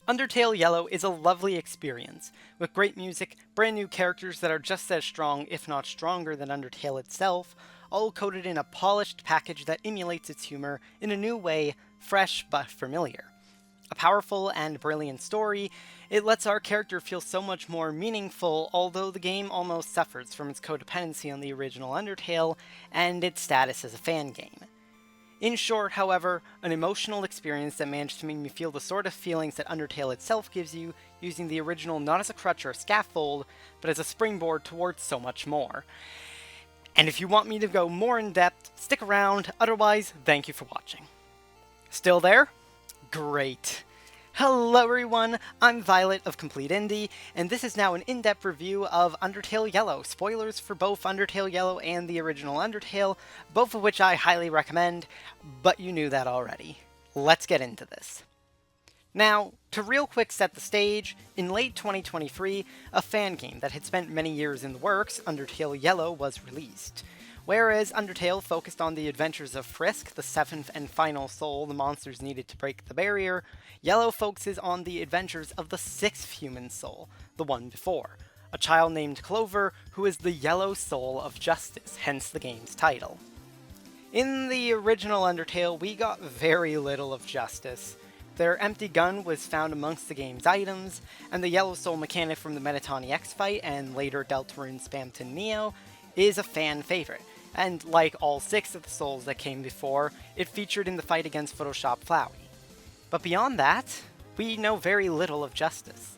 Undertale Yellow is a lovely experience, with great music, brand new characters that are just as strong, if not stronger, than Undertale itself, all coated in a polished package that emulates its humor in a new way, fresh but familiar. A powerful and brilliant story, it lets our character feel so much more meaningful, although the game almost suffers from its codependency on the original Undertale and its status as a fan game. In short, however, an emotional experience that managed to make me feel the sort of feelings that Undertale itself gives you, using the original not as a crutch or a scaffold, but as a springboard towards so much more. And if you want me to go more in depth, stick around, otherwise, thank you for watching. Still there? Great. Hello everyone, I'm Violet of CompleteIndie, and this is now an in-depth review of Undertale Yellow. Spoilers for both Undertale Yellow and the original Undertale, both of which I highly recommend, but you knew that already. Let's get into this. Now, to real quick set the stage, in late 2023, a fan game that had spent many years in the works, Undertale Yellow, was released. Whereas Undertale focused on the adventures of Frisk, the seventh and final soul the monsters needed to break the barrier, Yellow focuses on the adventures of the sixth human soul, the one before, a child named Clover who is the yellow soul of justice, hence the game's title. In the original Undertale, we got very little of justice. Their empty gun was found amongst the game's items, and the yellow soul mechanic from the Metatoni X fight and later Deltarune spam to Neo is a fan favorite. And like all 6 of the souls that came before, it featured in the fight against Photoshop Flowey. But beyond that, we know very little of justice.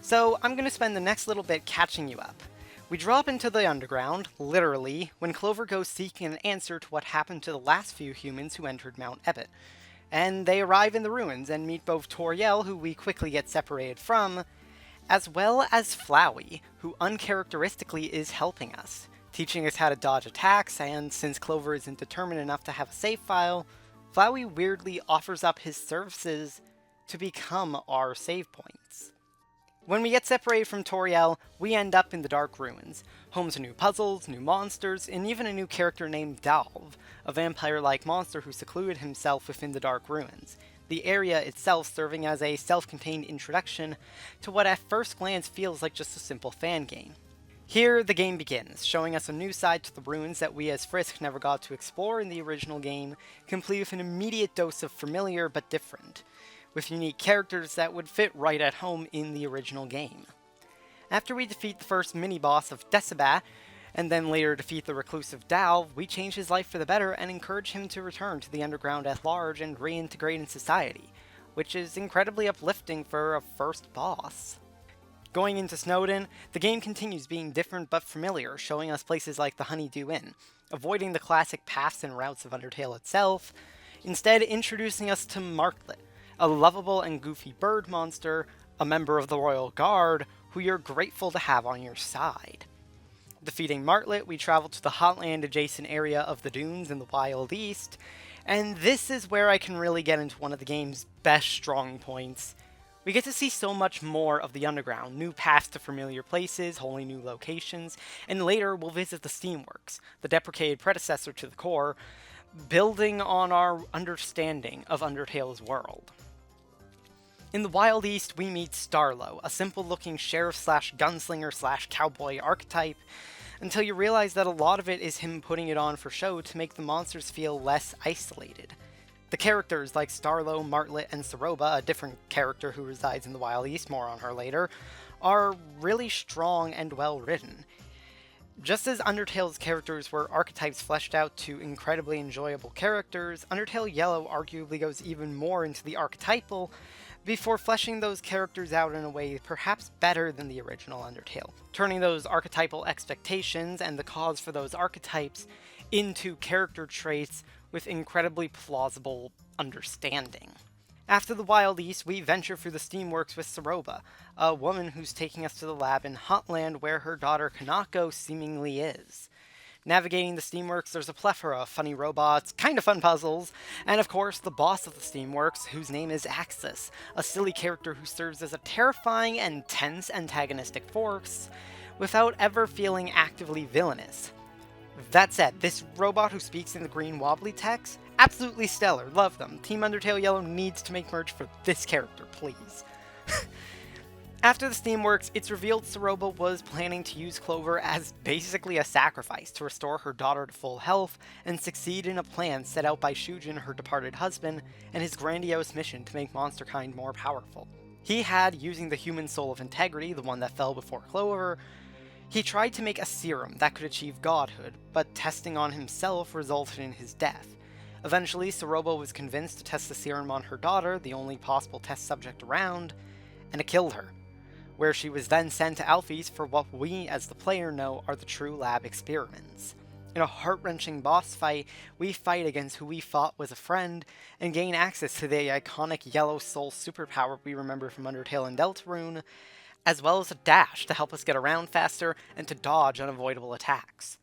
So I'm going to spend the next little bit catching you up. We drop into the underground, literally, when Clover goes seeking an answer to what happened to the last few humans who entered Mount Ebott. And they arrive in the ruins and meet both Toriel, who we quickly get separated from, as well as Flowey, who uncharacteristically is helping us, teaching us how to dodge attacks, and since Clover isn't determined enough to have a save file, Flowey weirdly offers up his services to become our save points. When we get separated from Toriel, we end up in the Dark Ruins, home to new puzzles, new monsters, and even a new character named Dalv, a vampire-like monster who secluded himself within the Dark Ruins, the area itself serving as a self-contained introduction to what at first glance feels like just a simple fan game. Here, the game begins, showing us a new side to the ruins that we as Frisk never got to explore in the original game, complete with an immediate dose of familiar but different, with unique characters that would fit right at home in the original game. After we defeat the first mini-boss of Decibat, and then later defeat the reclusive Dalv, we change his life for the better and encourage him to return to the underground at large and reintegrate in society, which is incredibly uplifting for a first boss. Going into Snowdin, the game continues being different but familiar, showing us places like the Honeydew Inn, avoiding the classic paths and routes of Undertale itself, instead introducing us to Martlet, a lovable and goofy bird monster, a member of the Royal Guard, who you're grateful to have on your side. Defeating Martlet, we travel to the Hotland adjacent area of the Dunes in the Wild East, and this is where I can really get into one of the game's best strong points. We get to see so much more of the underground, new paths to familiar places, wholly new locations, and later we'll visit the Steamworks, the deprecated predecessor to the core, building on our understanding of Undertale's world. In the Wild East, we meet Starlo, a simple-looking sheriff-slash-gunslinger-slash-cowboy archetype, until you realize that a lot of it is him putting it on for show to make the monsters feel less isolated. The characters like Starlo, Martlet, and Soroba, a different character who resides in the Wild East, more on her later, are really strong and well written. Just as Undertale's characters were archetypes fleshed out to incredibly enjoyable characters, Undertale Yellow arguably goes even more into the archetypal before fleshing those characters out in a way perhaps better than the original Undertale, turning those archetypal expectations and the cause for those archetypes into character traits with incredibly plausible understanding. After the Wild East, we venture through the Steamworks with Soroba, a woman who's taking us to the lab in Hotland where her daughter Kanako seemingly is. Navigating the Steamworks, there's a plethora of funny robots, kind of fun puzzles, and of course the boss of the Steamworks, whose name is Axis, a silly character who serves as a terrifying and tense antagonistic force, without ever feeling actively villainous. That said, this robot who speaks in the green wobbly text Absolutely stellar, love them. Team Undertale Yellow needs to make merch for this character, please. After the Steamworks, it's revealed Soroba was planning to use Clover as basically a sacrifice to restore her daughter to full health and succeed in a plan set out by Shujin, her departed husband, and his grandiose mission to make monsterkind more powerful. He had, using the human soul of integrity, the one that fell before Clover, he tried to make a serum that could achieve godhood, but testing on himself resulted in his death. Eventually, Soroba was convinced to test the serum on her daughter, the only possible test subject around, and it killed her, where she was then sent to Alphys for what we, as the player, know are the true lab experiments. In a heart-wrenching boss fight, we fight against who we thought was a friend, and gain access to the iconic Yellow Soul superpower we remember from Undertale and Deltarune, as well as a dash to help us get around faster and to dodge unavoidable attacks.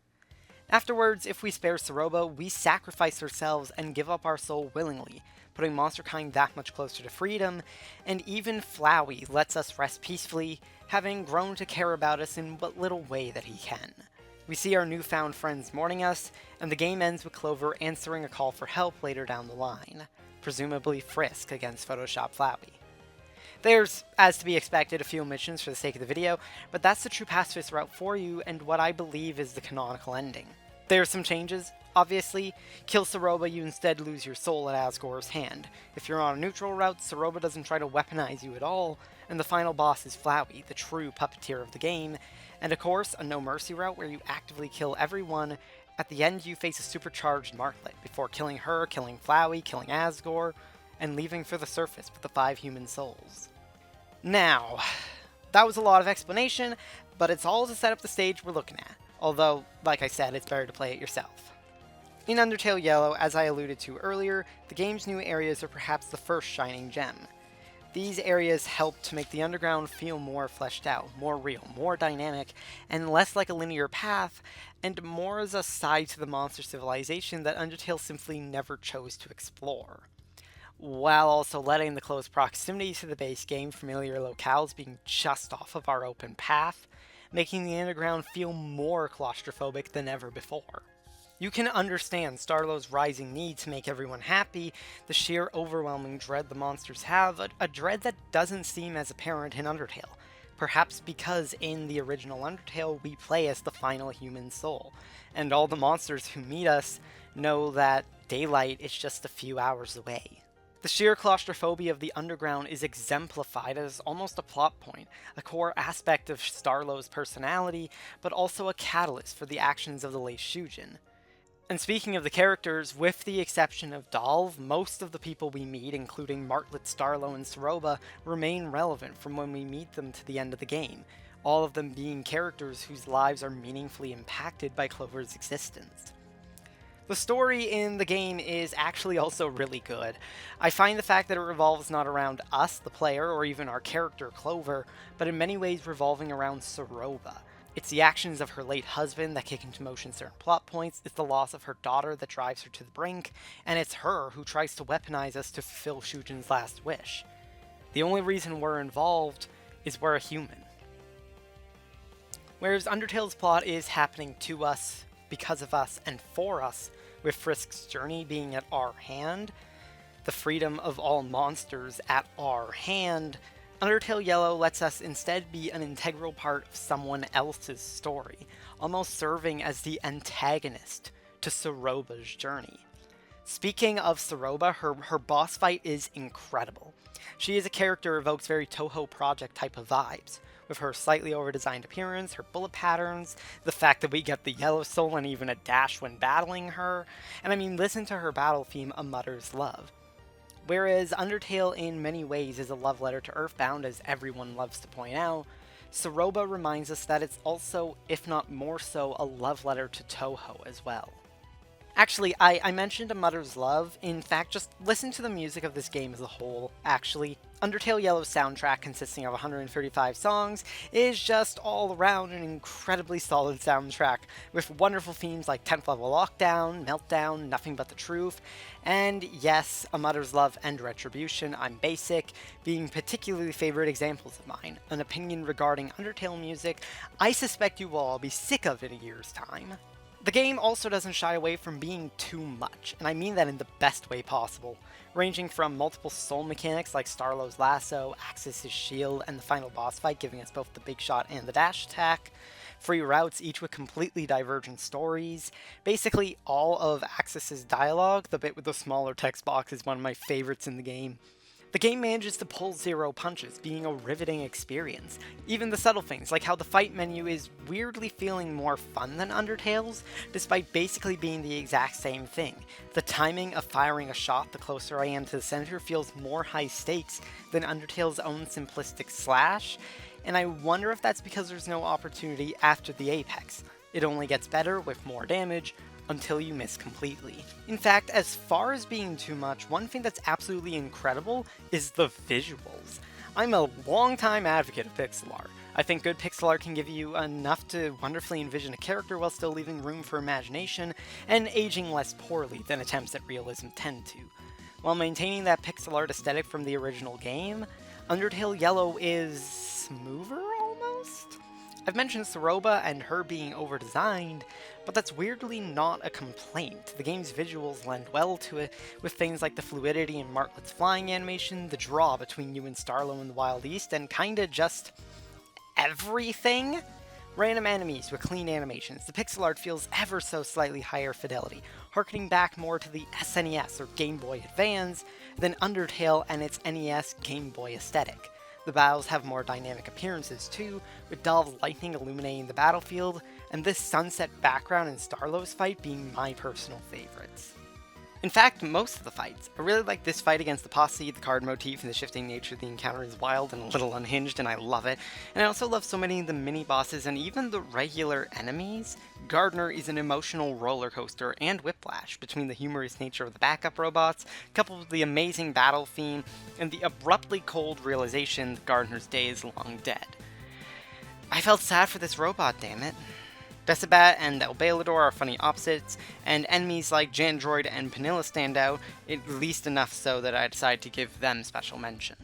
Afterwards, if we spare Soroba, we sacrifice ourselves and give up our soul willingly, putting monsterkind that much closer to freedom, and even Flowey lets us rest peacefully, having grown to care about us in what little way that he can. We see our newfound friends mourning us, and the game ends with Clover answering a call for help later down the line, presumably Frisk against Photoshop Flowey. There's, as to be expected, a few omissions for the sake of the video, but that's the true Pacifist route for you, and what I believe is the canonical ending. There are some changes. Obviously, kill Soroba, you instead lose your soul at Asgore's hand. If you're on a neutral route, Soroba doesn't try to weaponize you at all, and the final boss is Flowey, the true puppeteer of the game, and of course, a no mercy route where you actively kill everyone. At the end, you face a supercharged Martlet, before killing her, killing Flowey, killing Asgore, and leaving for the surface with the 5 human souls. Now, that was a lot of explanation, but it's all to set up the stage we're looking at. Although, like I said, it's better to play it yourself. In Undertale Yellow, as I alluded to earlier, the game's new areas are perhaps the first shining gem. These areas help to make the underground feel more fleshed out, more real, more dynamic, and less like a linear path, and more as a side to the monster civilization that Undertale simply never chose to explore, while also letting the close proximity to the base game familiar locales being just off of our open path, making the underground feel more claustrophobic than ever before. You can understand Starlow's rising need to make everyone happy, the sheer overwhelming dread the monsters have, a dread that doesn't seem as apparent in Undertale, perhaps because in the original Undertale we play as the final human soul, and all the monsters who meet us know that daylight is just a few hours away. The sheer claustrophobia of the underground is exemplified as almost a plot point, a core aspect of Starlow's personality, but also a catalyst for the actions of the late Shujin. And speaking of the characters, with the exception of Dalv, most of the people we meet, including Martlet, Starlow, and Soroba, remain relevant from when we meet them to the end of the game, all of them being characters whose lives are meaningfully impacted by Clover's existence. The story in the game is actually also really good. I find the fact that it revolves not around us, the player, or even our character, Clover, but in many ways revolving around Soroba. It's the actions of her late husband that kick into motion certain plot points, it's the loss of her daughter that drives her to the brink, and it's her who tries to weaponize us to fulfill Shujin's last wish. The only reason we're involved is we're a human. Whereas Undertale's plot is happening to us, because of us, and for us, with Frisk's journey being at our hand, the freedom of all monsters at our hand, Undertale Yellow lets us instead be an integral part of someone else's story, almost serving as the antagonist to Soroba's journey. Speaking of Soroba, her boss fight is incredible. She is a character who evokes very Toho Project type of vibes, with her slightly over-designed appearance, her bullet patterns, the fact that we get the Yellow Soul and even a dash when battling her, and I mean, listen to her battle theme, A Mother's Love. Whereas Undertale in many ways is a love letter to Earthbound, as everyone loves to point out, Soroba reminds us that it's also, if not more so, a love letter to Toho as well. Actually, I mentioned A Mother's Love. In fact, just listen to the music of this game as a whole, actually. Undertale Yellow's soundtrack, consisting of 135 songs, is just all around an incredibly solid soundtrack, with wonderful themes like 10th Level Lockdown, Meltdown, Nothing But the Truth, and yes, A Mother's Love and Retribution, I'm Basic, being particularly favorite examples of mine. An opinion regarding Undertale music I suspect you will all be sick of in a year's time. The game also doesn't shy away from being too much, and I mean that in the best way possible, ranging from multiple soul mechanics like Starlow's lasso, Axis' shield, and the final boss fight giving us both the big shot and the dash attack, free routes each with completely divergent stories. Basically, all of Axis' dialogue, the bit with the smaller text box, is one of my favorites in the game. The game manages to pull zero punches, being a riveting experience. Even the subtle things, like how the fight menu is weirdly feeling more fun than Undertale's, despite basically being the exact same thing. The timing of firing a shot the closer I am to the center feels more high stakes than Undertale's own simplistic slash, and I wonder if that's because there's no opportunity after the apex. It only gets better with more damage, until you miss completely. In fact, as far as being too much, one thing that's absolutely incredible is the visuals. I'm a longtime advocate of pixel art. I think good pixel art can give you enough to wonderfully envision a character while still leaving room for imagination, and aging less poorly than attempts at realism tend to. While maintaining that pixel art aesthetic from the original game, Undertale Yellow is smoother almost? I've mentioned Soroba and her being over-designed, but that's weirdly not a complaint. The game's visuals lend well to it, with things like the fluidity in Martlet's flying animation, the draw between you and Starlow in the Wild East, and kinda just everything. Random enemies with clean animations. The pixel art feels ever so slightly higher fidelity, harkening back more to the SNES or Game Boy Advance than Undertale and its NES Game Boy aesthetic. The battles have more dynamic appearances too, with Dolph's lightning illuminating the battlefield, and this sunset background in Starlow's fight being my personal favorites. In fact, most of the fights. I really like this fight against the posse, the card motif, and the shifting nature of the encounter is wild and a little unhinged, and I love it. And I also love so many of the mini-bosses and even the regular enemies. Gardner is an emotional roller coaster and whiplash between the humorous nature of the backup robots, coupled with the amazing battle theme, and the abruptly cold realization that Gardner's day is long dead. I felt sad for this robot, damn it. Decibat and Elbalador are funny opposites, and enemies like Jandroid and Panilla stand out, at least enough so that I decided to give them special mention.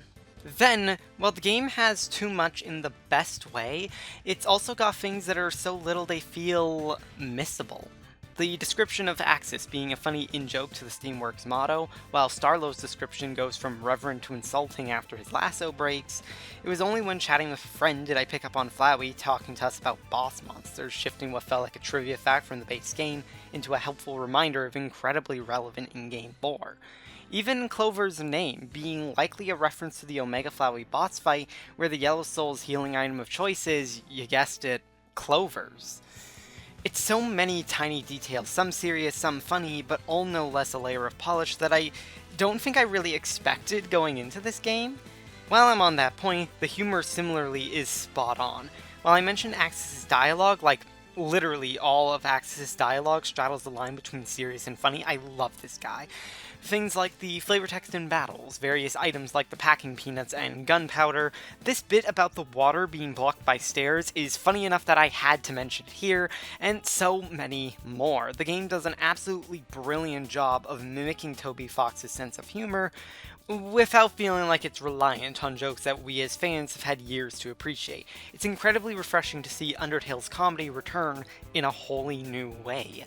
Then, while the game has too much in the best way, it's also got things that are so little they feel missable. The description of Axis being a funny in-joke to the Steamworks motto, while Starlow's description goes from reverent to insulting after his lasso breaks. It was only when chatting with a friend did I pick up on Flowey talking to us about boss monsters, shifting what felt like a trivia fact from the base game into a helpful reminder of incredibly relevant in-game lore. Even Clover's name being likely a reference to the Omega Flowey boss fight, where the Yellow Soul's healing item of choice is, you guessed it, Clover's. It's so many tiny details, some serious, some funny, but all no less a layer of polish that I don't think I really expected going into this game. While I'm on that point, the humor similarly is spot on. While I mentioned Axis' dialogue, like literally all of Axis' dialogue straddles the line between serious and funny, I love this guy. Things like the flavor text in battles, various items like the packing peanuts and gunpowder. This bit about the water being blocked by stairs is funny enough that I had to mention it here, and so many more. The game does an absolutely brilliant job of mimicking Toby Fox's sense of humor, without feeling like it's reliant on jokes that we as fans have had years to appreciate. It's incredibly refreshing to see Undertale's comedy return in a wholly new way.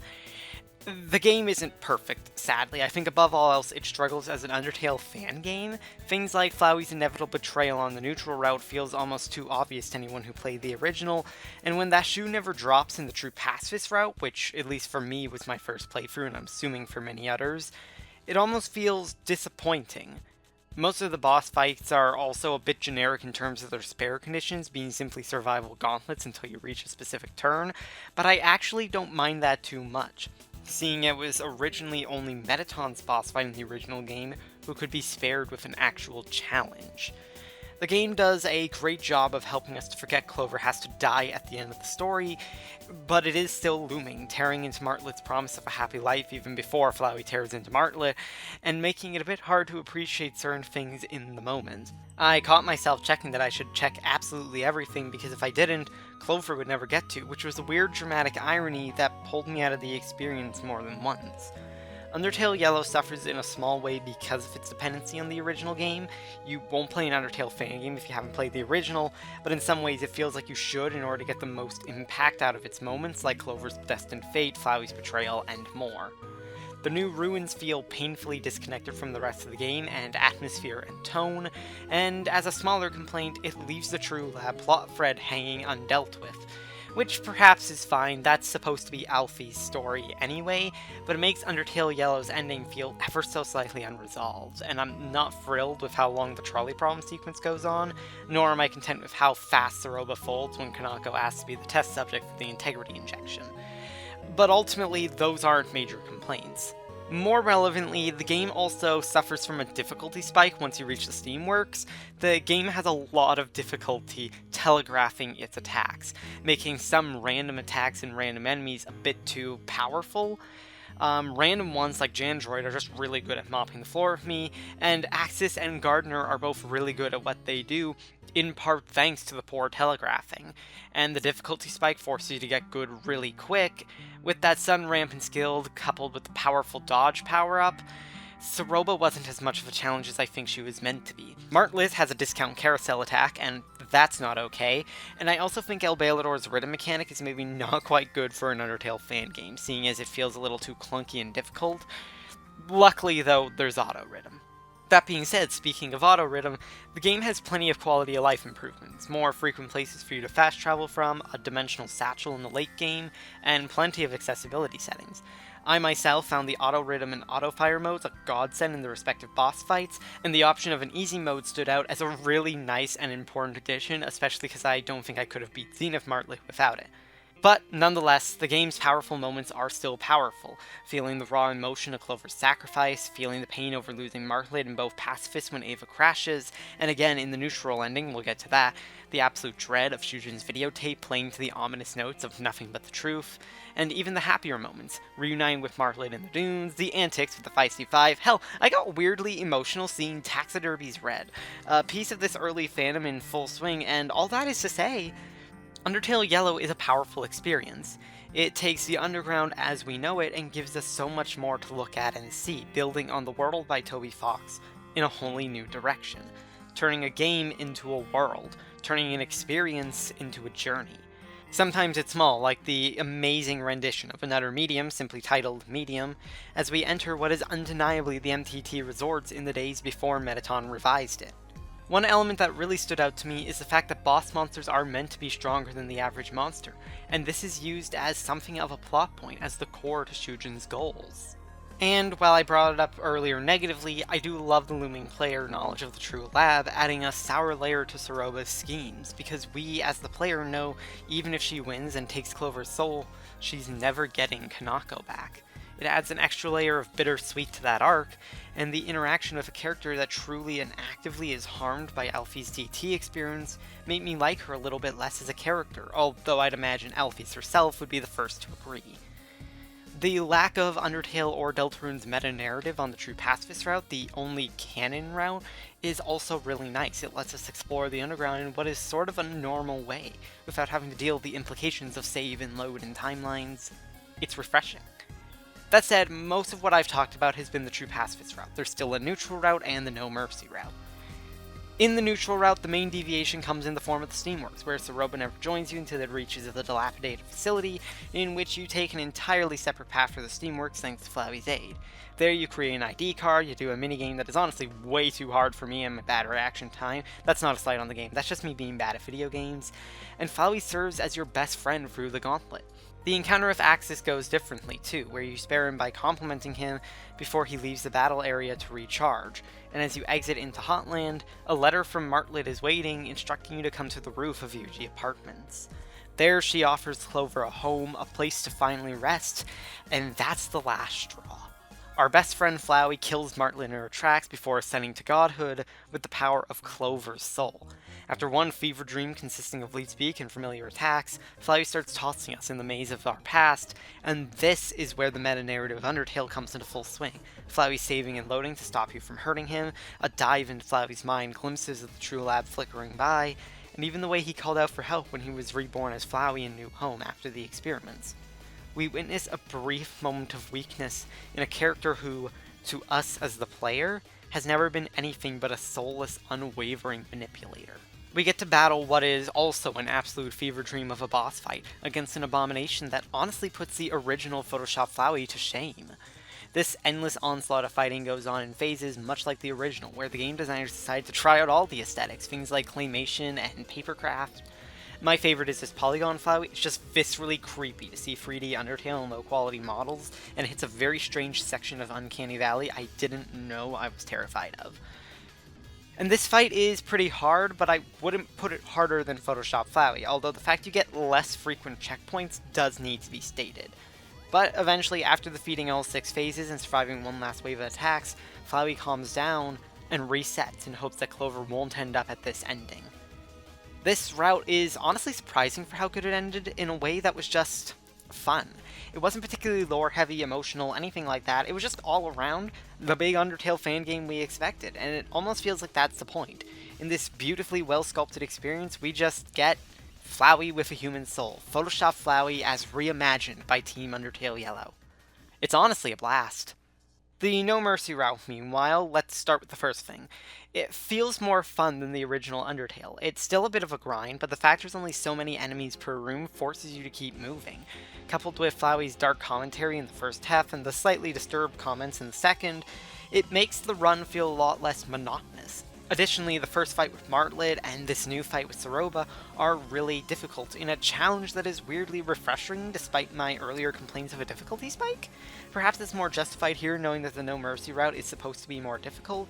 The game isn't perfect, sadly. I think above all else it struggles as an Undertale fan game. Things like Flowey's inevitable betrayal on the neutral route feels almost too obvious to anyone who played the original, and when that shoe never drops in the true Pacifist route, which at least for me was my first playthrough and I'm assuming for many others, it almost feels disappointing. Most of the boss fights are also a bit generic in terms of their spare conditions, being simply survival gauntlets until you reach a specific turn, but I actually don't mind that too much, seeing it was originally only Metaton's boss fight in the original game who could be spared with an actual challenge. The game does a great job of helping us to forget Clover has to die at the end of the story, but it is still looming, tearing into Martlet's promise of a happy life even before Flowey tears into Martlet, and making it a bit hard to appreciate certain things in the moment. I caught myself checking that I should check absolutely everything because if I didn't, Clover would never get to, which was a weird dramatic irony that pulled me out of the experience more than once. Undertale Yellow suffers in a small way because of its dependency on the original game. You won't play an Undertale fangame if you haven't played the original, but in some ways it feels like you should in order to get the most impact out of its moments, like Clover's destined fate, Flowey's betrayal, and more. The new ruins feel painfully disconnected from the rest of the game and atmosphere and tone, and as a smaller complaint, it leaves the True Lab plot thread hanging undealt with. Which perhaps is fine, that's supposed to be Alfie's story anyway, but it makes Undertale Yellow's ending feel ever so slightly unresolved, and I'm not thrilled with how long the trolley problem sequence goes on, nor am I content with how fast Saroba folds when Kanako asks to be the test subject for the integrity injection. But ultimately, those aren't major complaints. More relevantly, the game also suffers from a difficulty spike once you reach the Steamworks. The game has a lot of difficulty telegraphing its attacks, making some random attacks and random enemies a bit too powerful. Random ones like Jandroid are just really good at mopping the floor with me, and Axis and Gardner are both really good at what they do, in part thanks to the poor telegraphing. And the difficulty spike forces you to get good really quick. With that sudden ramp in skill coupled with the powerful dodge power-up, Saroba wasn't as much of a challenge as I think she was meant to be. Martlith has a discount carousel attack, and that's not okay, and I also think El Bailador's rhythm mechanic is maybe not quite good for an Undertale fan game, seeing as it feels a little too clunky and difficult. Luckily, though, there's auto rhythm. That being said, speaking of auto rhythm, the game has plenty of quality of life improvements, more frequent places for you to fast travel from, a dimensional satchel in the late game, and plenty of accessibility settings. I myself found the auto rhythm and auto fire modes a godsend in the respective boss fights, and the option of an easy mode stood out as a really nice and important addition, especially because I don't think I could have beat Zenith Martley without it. But nonetheless, the game's powerful moments are still powerful. Feeling the raw emotion of Clover's sacrifice, feeling the pain over losing Martlet in both Pacifist when Ava crashes, and again in the neutral ending, we'll get to that, the absolute dread of Shujin's videotape playing to the ominous notes of Nothing But the Truth, and even the happier moments, reuniting with Martlet in the dunes, the antics with the Feisty Five. Hell, I got weirdly emotional seeing Taxiderby's Red, a piece of this early fandom in full swing, and all that is to say, Undertale Yellow is a powerful experience. It takes the underground as we know it and gives us so much more to look at and see, building on the world by Toby Fox in a wholly new direction, turning a game into a world, turning an experience into a journey. Sometimes it's small, like the amazing rendition of another medium simply titled Medium, as we enter what is undeniably the MTT resorts in the days before Metaton revised it. One element that really stood out to me is the fact that boss monsters are meant to be stronger than the average monster, and this is used as something of a plot point as the core to Shujin's goals. And while I brought it up earlier negatively, I do love the looming player knowledge of the True Lab, adding a sour layer to Saroba's schemes, because we as the player know even if she wins and takes Clover's soul, she's never getting Kanako back. It adds an extra layer of bittersweet to that arc, and the interaction with a character that truly and actively is harmed by Alfie's DT experience made me like her a little bit less as a character, although I'd imagine Alphys herself would be the first to agree. The lack of Undertale or Deltarune's meta-narrative on the true Pacifist route, the only canon route, is also really nice. It lets us explore the underground in what is sort of a normal way, without having to deal with the implications of save and load and timelines. It's refreshing. That said, most of what I've talked about has been the true Pacifist route. There's still a neutral route and the no mercy route. In the neutral route, the main deviation comes in the form of the Steamworks, where Saroba never joins you until it reaches the dilapidated facility, in which you take an entirely separate path for the Steamworks thanks to Flowey's aid. There you create an ID card, you do a minigame that is honestly way too hard for me and my bad reaction time. That's not a slight on the game, that's just me being bad at video games. And Flowey serves as your best friend through the gauntlet. The encounter with Axis goes differently too, where you spare him by complimenting him before he leaves the battle area to recharge, and as you exit into Hotland, a letter from Martlet is waiting, instructing you to come to the roof of Yuji Apartments. There she offers Clover a home, a place to finally rest, and that's the last straw. Our best friend Flowey kills Martlet in her tracks before ascending to godhood with the power of Clover's soul. After one fever dream consisting of lead speak and familiar attacks, Flowey starts tossing us in the maze of our past, and this is where the meta-narrative of Undertale comes into full swing. Flowey saving and loading to stop you from hurting him, a dive into Flowey's mind, glimpses of the True Lab flickering by, and even the way he called out for help when he was reborn as Flowey in New Home after the experiments. we witness a brief moment of weakness in a character who, to us as the player, has never been anything but a soulless, unwavering manipulator. We get to battle what is also an absolute fever dream of a boss fight against an abomination that honestly puts the original Photoshop Flowey to shame. This endless onslaught of fighting goes on in phases much like the original, where the game designers decide to try out all the aesthetics, things like claymation and papercraft. My favorite is this polygon Flowey. It's just viscerally creepy to see 3D Undertale and low quality models, and it hits a very strange section of Uncanny Valley I didn't know I was terrified of. And this fight is pretty hard, but I wouldn't put it harder than Photoshop Flowey, although the fact you get less frequent checkpoints does need to be stated. But eventually, after defeating all 6 phases and surviving one last wave of attacks, Flowey calms down and resets in hopes that Clover won't end up at this ending. This route is honestly surprising for how good it ended in a way that was just fun. It wasn't particularly lore-heavy, emotional, anything like that. It was just all around the big Undertale fan game we expected, and it almost feels like that's the point. In this beautifully well-sculpted experience, we just get Flowey with a human soul. Photoshop Flowey as reimagined by Team Undertale Yellow. It's honestly a blast. The No Mercy route, meanwhile, let's start with the first thing. It feels more fun than the original Undertale. It's still a bit of a grind, but the fact there's only so many enemies per room forces you to keep moving. Coupled with Flowey's dark commentary in the first half and the slightly disturbed comments in the second, it makes the run feel a lot less monotonous. Additionally, the first fight with Martlet and this new fight with Soroba are really difficult in a challenge that is weirdly refreshing despite my earlier complaints of a difficulty spike. Perhaps it's more justified here knowing that the No Mercy route is supposed to be more difficult,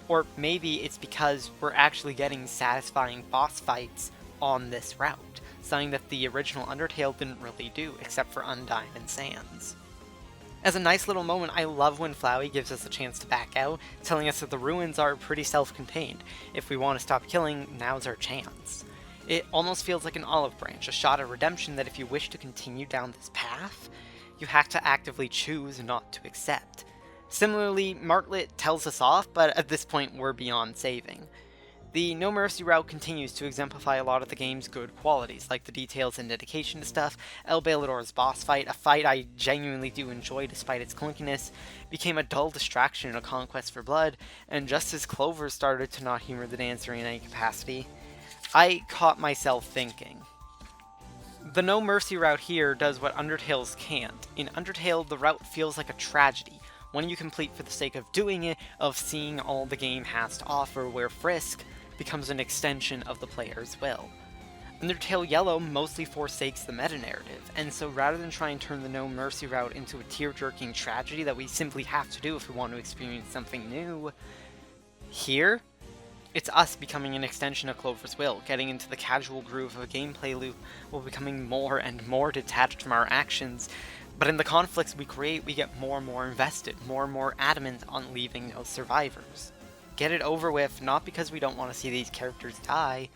or maybe it's because we're actually getting satisfying boss fights on this route, something that the original Undertale didn't really do, except for Undyne and Sands. As a nice little moment, I love when Flowey gives us a chance to back out, telling us that the ruins are pretty self-contained. If we want to stop killing, now's our chance. It almost feels like an olive branch, a shot of redemption that if you wish to continue down this path, you have to actively choose not to accept. Similarly, Martlet tells us off, but at this point we're beyond saving. The No Mercy route continues to exemplify a lot of the game's good qualities, like the details and dedication to stuff. El Bailador's boss fight, a fight I genuinely do enjoy despite its clunkiness, became a dull distraction in a conquest for blood, and just as Clover started to not humor the dancer in any capacity, I caught myself thinking. The No Mercy route here does what Undertale's can't. In Undertale, the route feels like a tragedy, one you complete for the sake of doing it, of seeing all the game has to offer, where Frisk becomes an extension of the player's will. Undertale Yellow mostly forsakes the meta-narrative, and so rather than try and turn the No Mercy route into a tear-jerking tragedy that we simply have to do if we want to experience something new, here, it's us becoming an extension of Clover's will, getting into the casual groove of a gameplay loop while becoming more and more detached from our actions, but in the conflicts we create, we get more and more invested, more and more adamant on leaving no survivors. Get it over with, not because we don't want to see these characters die,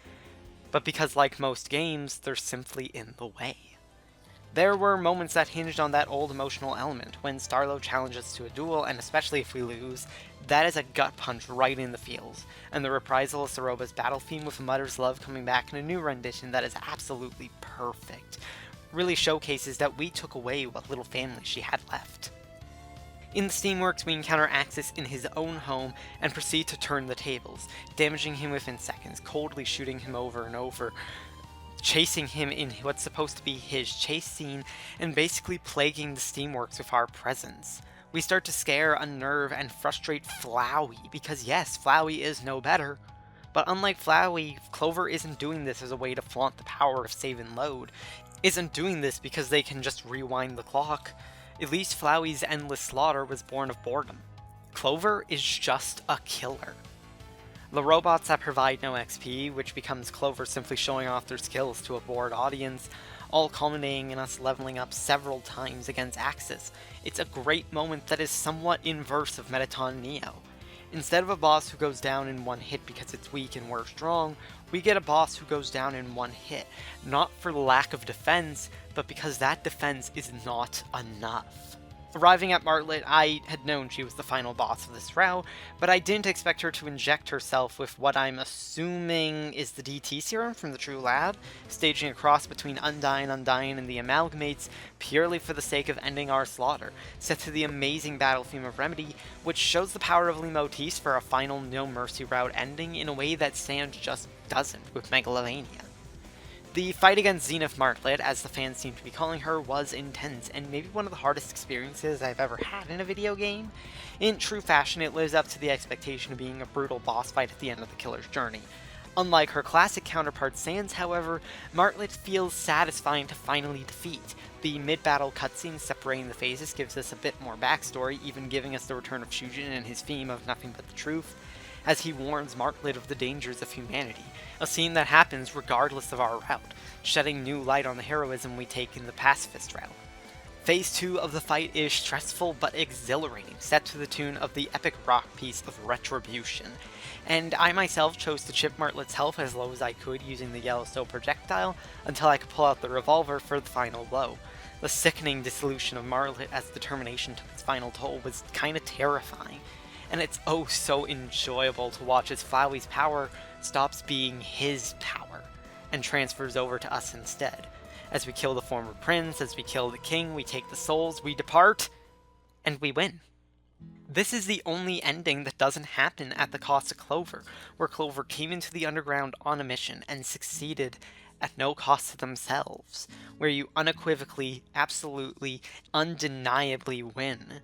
but because, like most games, they're simply in the way. There were moments that hinged on that old emotional element, when Starlo challenges us to a duel, and especially if we lose, that is a gut punch right in the feels, and the reprisal of Soroba's battle theme with Mother's Love coming back in a new rendition that is absolutely perfect, really showcases that we took away what little family she had left. In the Steamworks, we encounter Axis in his own home and proceed to turn the tables, damaging him within seconds, coldly shooting him over and over, chasing him in what's supposed to be his chase scene, and basically plaguing the Steamworks with our presence. We start to scare, unnerve, and frustrate Flowey, because yes, Flowey is no better. But unlike Flowey, Clover isn't doing this as a way to flaunt the power of save and load, isn't doing this because they can just rewind the clock. At least Flowey's endless slaughter was born of boredom. Clover is just a killer. The robots that provide no XP, which becomes Clover simply showing off their skills to a bored audience, all culminating in us leveling up several times against Axis. It's a great moment that is somewhat inverse of Metaton Neo. Instead of a boss who goes down in one hit because it's weak and we're strong, we get a boss who goes down in one hit, not for lack of defense, but because that defense is not enough. Arriving at Martlet, I had known she was the final boss of this route, but I didn't expect her to inject herself with what I'm assuming is the DT serum from the True Lab, staging a cross between Undyne, and the Amalgamates purely for the sake of ending our slaughter, set to the amazing battle theme of Remedy, which shows the power of Lemotis for a final No Mercy route ending in a way that Sans just doesn't with Megalovania. The fight against Zenith Martlet, as the fans seem to be calling her, was intense, and maybe one of the hardest experiences I've ever had in a video game. In true fashion, it lives up to the expectation of being a brutal boss fight at the end of the killer's journey. Unlike her classic counterpart Sans, however, Martlet feels satisfying to finally defeat. The mid-battle cutscene separating the phases gives us a bit more backstory, even giving us the return of Shujin and his theme of nothing but the truth, as he warns Martlet of the dangers of humanity, a scene that happens regardless of our route, shedding new light on the heroism we take in the Pacifist route. Phase 2 of the fight is stressful but exhilarating, set to the tune of the epic rock piece of Retribution, and I myself chose to chip Martlet's health as low as I could using the Yellowstone projectile until I could pull out the revolver for the final blow. The sickening dissolution of Martlet as determination took its final toll was kinda terrifying, and it's oh so enjoyable to watch as Flowey's power stops being his power and transfers over to us instead. As we kill the former prince, as we kill the king, we take the souls, we depart, and we win. This is the only ending that doesn't happen at the cost of Clover, where Clover came into the underground on a mission and succeeded at no cost to themselves, where you unequivocally, absolutely, undeniably win.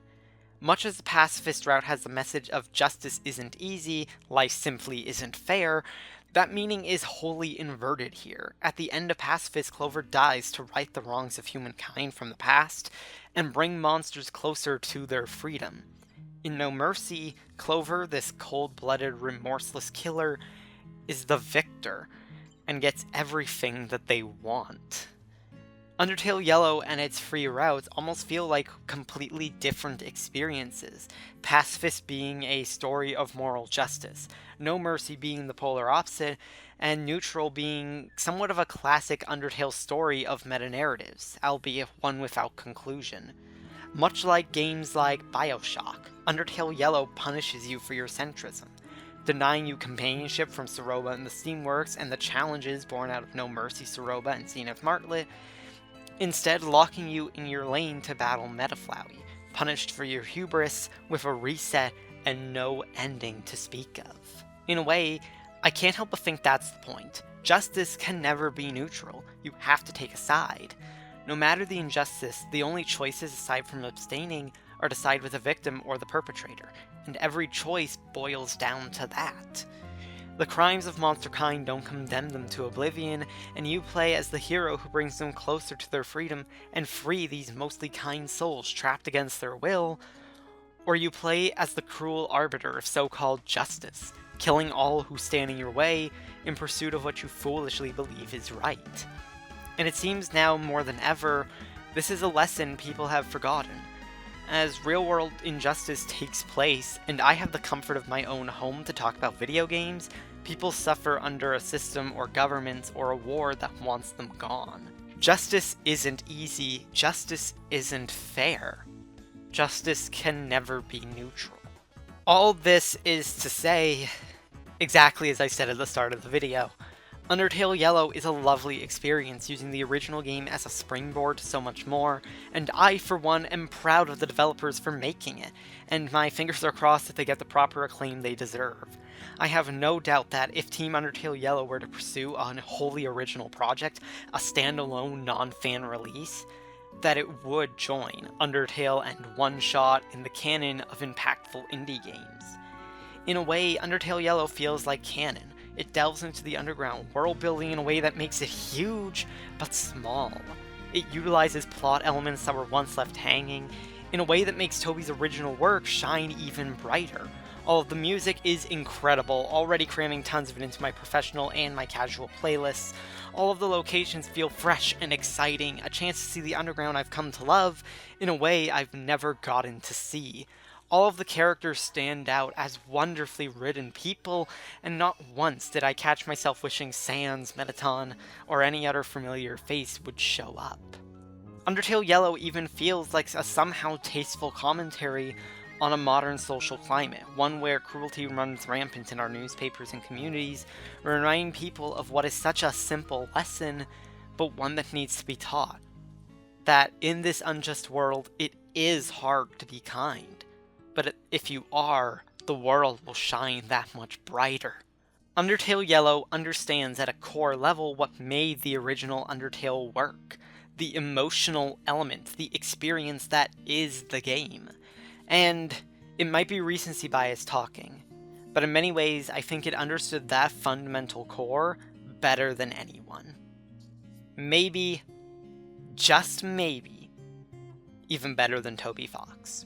Much as the Pacifist route has the message of justice isn't easy, life simply isn't fair, that meaning is wholly inverted here. At the end of Pacifist, Clover dies to right the wrongs of humankind from the past and bring monsters closer to their freedom. In No Mercy, Clover, this cold-blooded, remorseless killer, is the victor and gets everything that they want. Undertale Yellow and its free routes almost feel like completely different experiences, Pacifist being a story of moral justice, No Mercy being the polar opposite, and Neutral being somewhat of a classic Undertale story of meta-narratives, albeit one without conclusion. Much like games like Bioshock, Undertale Yellow punishes you for your centrism, denying you companionship from Soroba and the Steamworks and the challenges born out of No Mercy, Soroba, and Zenith Martlet, instead locking you in your lane to battle Metaflowey, punished for your hubris with a reset and no ending to speak of. In a way, I can't help but think that's the point. Justice can never be neutral. You have to take a side. No matter the injustice, the only choices aside from abstaining are to side with the victim or the perpetrator, and every choice boils down to that. The crimes of monsterkind don't condemn them to oblivion, and you play as the hero who brings them closer to their freedom and free these mostly kind souls trapped against their will, or you play as the cruel arbiter of so-called justice, killing all who stand in your way in pursuit of what you foolishly believe is right. And it seems now more than ever, this is a lesson people have forgotten. As real-world injustice takes place, and I have the comfort of my own home to talk about video games, people suffer under a system or government or a war that wants them gone. Justice isn't easy, justice isn't fair. Justice can never be neutral. All this is to say, exactly as I said at the start of the video, Undertale Yellow is a lovely experience using the original game as a springboard to so much more, and I, for one, am proud of the developers for making it, and my fingers are crossed that they get the proper acclaim they deserve. I have no doubt that if Team Undertale Yellow were to pursue a wholly original project, a standalone non-fan release, that it would join Undertale and OneShot in the canon of impactful indie games. In a way, Undertale Yellow feels like canon. It delves into the underground world building in a way that makes it huge, but small. It utilizes plot elements that were once left hanging, in a way that makes Toby's original work shine even brighter. All of the music is incredible, already cramming tons of it into my professional and my casual playlists. All of the locations feel fresh and exciting, a chance to see the underground I've come to love, in a way I've never gotten to see. All of the characters stand out as wonderfully written people, and not once did I catch myself wishing Sans, Metaton, or any other familiar face would show up. Undertale Yellow even feels like a somehow tasteful commentary on a modern social climate, one where cruelty runs rampant in our newspapers and communities, reminding people of what is such a simple lesson, but one that needs to be taught. That in this unjust world, it is hard to be kind, but if you are, the world will shine that much brighter. Undertale Yellow understands at a core level what made the original Undertale work. The emotional element, the experience that is the game. And it might be recency bias talking, but in many ways I think it understood that fundamental core better than anyone. Maybe, just maybe, even better than Toby Fox.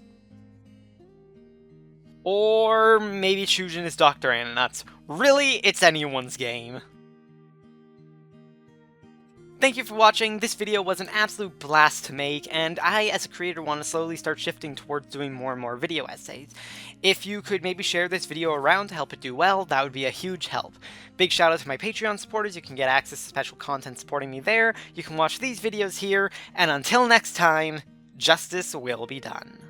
Or maybe Shujin is Dr. Ananuts. Really, it's anyone's game. Thank you for watching. This video was an absolute blast to make, and I, as a creator, want to slowly start shifting towards doing more and more video essays. If you could maybe share this video around to help it do well, that would be a huge help. Big shout out to my Patreon supporters. You can get access to special content supporting me there. You can watch these videos here, and until next time, justice will be done.